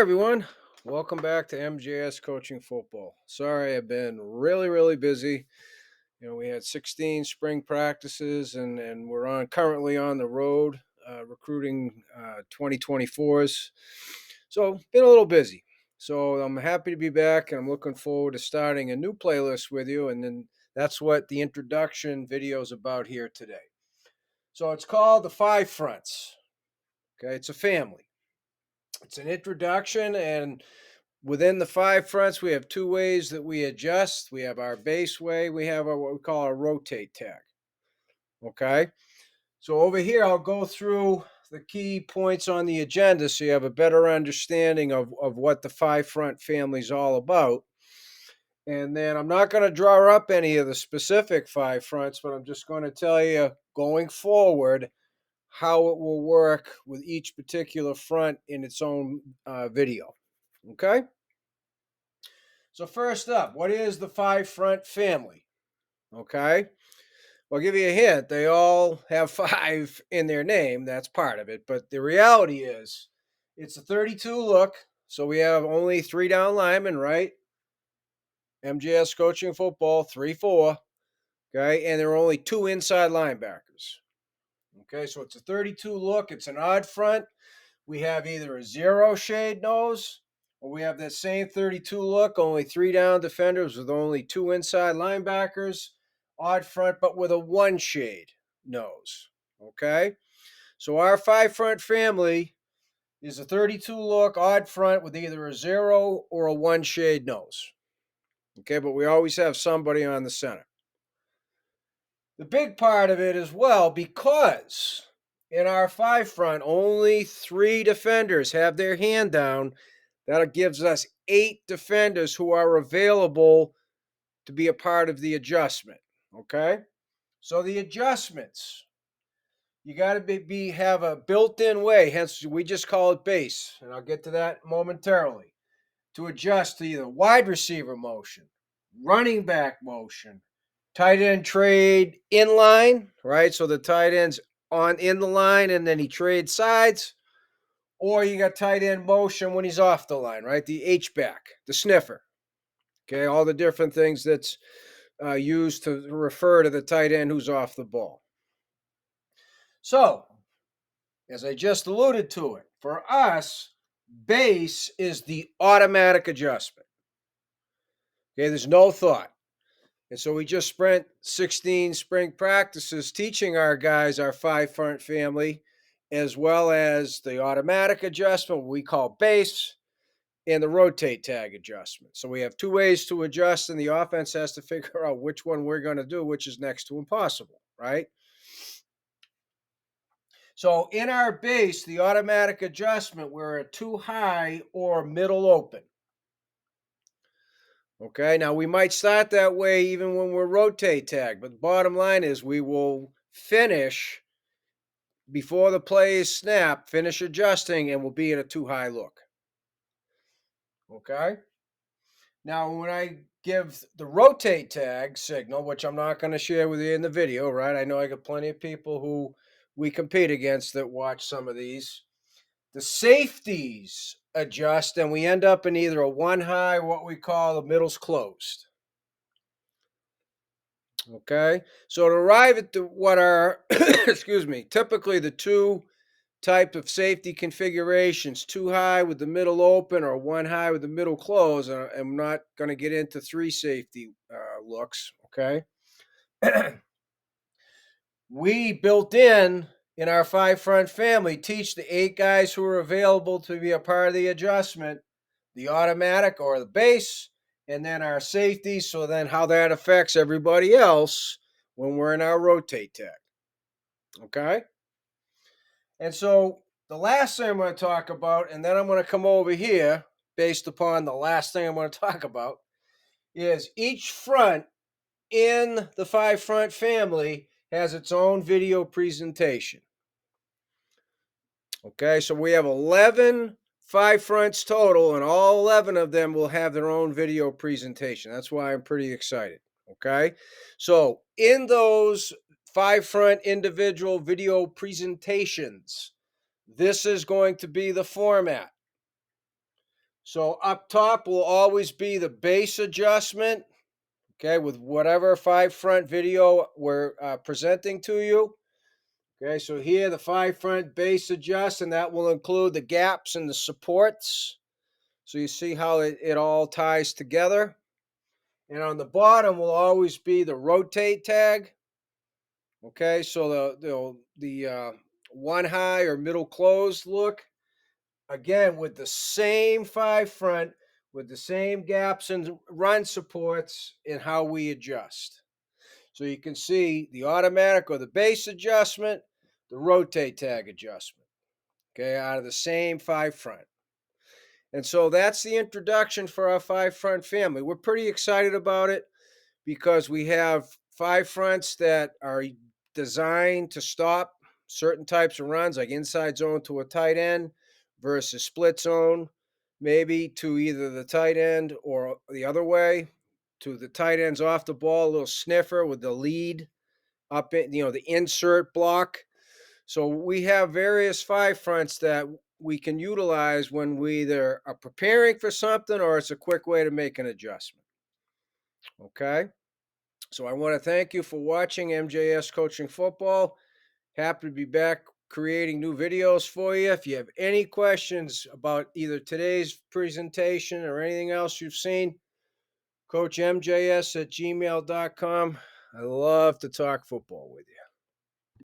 Everyone, welcome back to MJS Coaching Football. Sorry, I've been really busy. We had 16 spring practices, and we're on currently on the road recruiting 2024s. So been a little busy. So I'm happy to be back, and I'm looking forward to starting a new playlist with you. And then that's what the introduction video is about here today. So it's called the Five Fronts. Okay, it's a family. It's an introduction, and within the five fronts, we have two ways that we adjust. We have our base way, we have what we call our rotate tag. Okay. So over here, I'll go through the key points on the agenda so you have a better understanding of what the five front family is all about. And then I'm not going to draw up any of the specific five fronts, but I'm just going to tell you going forward how it will work with each particular front in its own video. Okay. So first up, what is the five front family? Okay. Well, I'll give you a hint. They all have five in their name. That's part of it. But the reality is it's a 32 look. So we have only three down linemen, right? MJS coaching football, 3-4. Okay. And there are only two inside linebackers. Okay. So it's a 32 look. It's an odd front. We have either a zero shade nose or we have that same 32 look, only three down defenders with only two inside linebackers, odd front, but with a one shade nose. Okay. So our five front family is a 32 look, odd front with either a zero or a one shade nose. Okay. But we always have somebody on the center. The big part of it as well, because in our five front, only three defenders have their hand down. That gives us eight defenders who are available to be a part of the adjustment. Okay. So the adjustments, you got to have a built-in way. Hence, we just call it base, and I'll get to that momentarily. To adjust to either wide receiver motion, running back motion, tight end trade in line, right? So the tight end's on in the line and then he trades sides. Or you got tight end motion when he's off the line, right? The H back, the sniffer. Okay, all the different things that's used to refer to the tight end who's off the ball. So, as I just alluded to it, for us, base is the automatic adjustment. Okay, there's no thought. And so we just spent 16 spring practices teaching our guys our five front family, as well as the automatic adjustment we call base and the rotate tag adjustment. So we have two ways to adjust, and the offense has to figure out which one we're going to do, which is next to impossible, right? So in our base, the automatic adjustment, we're at too high or middle open. Okay, now we might start that way even when we're rotate tag, but the bottom line is we will finish before the play is snapped, finish adjusting, and we'll be in a too high look. Okay, now when I give the rotate tag signal, which I'm not going to share with you in the video, right? I know I got plenty of people who we compete against that watch some of these. The safeties adjust, and we end up in either a one high or what we call the middle's closed. Okay, so to arrive at what are, excuse me, typically the two type of safety configurations, two high with the middle open or one high with the middle closed. And I'm not going to get into three safety looks. Okay, we built in our five front family teach the eight guys who are available to be a part of the adjustment, the automatic or the base, and then our safety. So then how that affects everybody else when we're in our rotate tag. Okay. And so the last thing I'm going to talk about, and then I'm going to come over here based upon the last thing I'm going to talk about, is each front in the five front family has its own video presentation. Okay, so we have 11 five fronts total, and all 11 of them will have their own video presentation. That's why I'm pretty excited. Okay, so in those five front individual video presentations, this is going to be the format. So up top will always be the base adjustment, okay, with whatever five front video we're presenting to you. Okay, so here the five front base adjust, and that will include the gaps and the supports. So you see how it all ties together. And on the bottom will always be the rotate tag. Okay, so the one high or middle closed look, again with the same five front, with the same gaps and run supports in how we adjust. So you can see the automatic or the base adjustment, the rotate tag adjustment, okay, out of the same five front. And so that's the introduction for our five front family. We're pretty excited about it because we have five fronts that are designed to stop certain types of runs, like inside zone to a tight end versus split zone, maybe to either the tight end or the other way, to the tight ends off the ball, a little sniffer with the lead up in, the insert block. So we have various five fronts that we can utilize when we either are preparing for something or it's a quick way to make an adjustment. Okay. So I want to thank you for watching MJS Coaching Football. Happy to be back creating new videos for you. If you have any questions about either today's presentation or anything else you've seen, CoachMJS at gmail.com. I love to talk football with you.